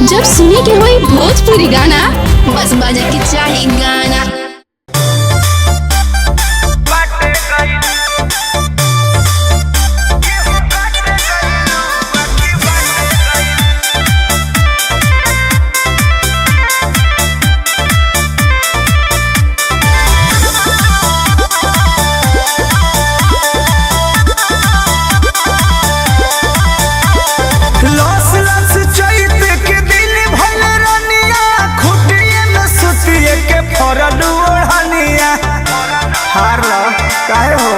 जब सुने के होई भोजपुरी गाना बस बजे के चाही गाना। काहे हो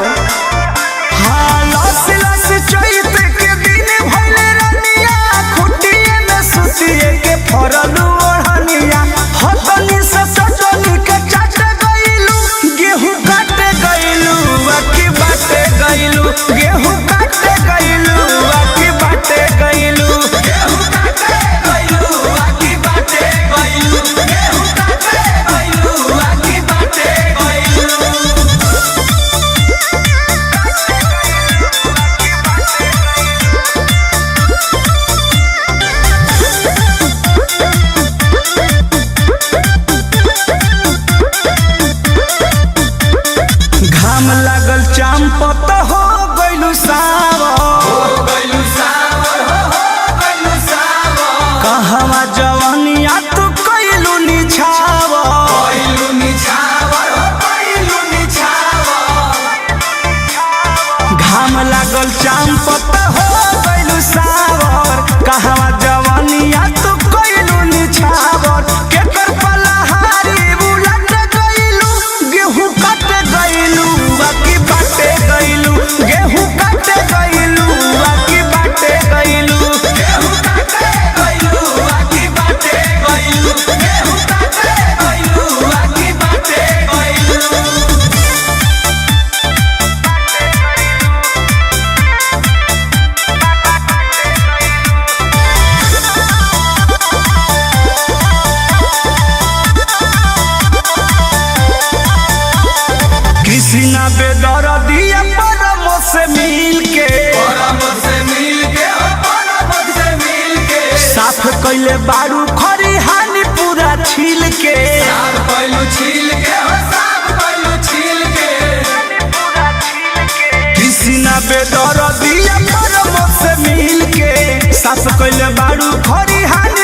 हाँ लस लस चैत के दिन भइले रनिया खुटिए में सुतिए के फरल ओढ़निया हतनी से सजनी के चाट गइलू गेहूं काटे गइलू आकी बाटे गइलू गेहूं काटे गइलू आकी बाटे गइलू गेहूं काटे गइलू आकी बाटे गइलू गेहूं काटे गइलू आकी बाटे गइलू। घाम लागल चांपत हो गइलू सावर कहवा जवानिया तू कइलू निछावर घाम लागल चांपत हो गइलू सावर कहवा जवानिया तू कइलू निछावर केकर पलहारी बुलट गइलू गेहूं काट गइलू बाकी बाटे गइलू गेहूं काटे गइलू बाकी बाटे गइलू गेहूं काटे गइलू बाकी बाटे गइलू गेहूं काटे गइलू बाकी बाटे गइलू। कृष्णा बेदर्दिया परम से मिल के साफ कइले बारू खरिहानी पूरा छील के कृष्णा बेदर्दिया परम से मिल के साफ कइले बारू खरिहानी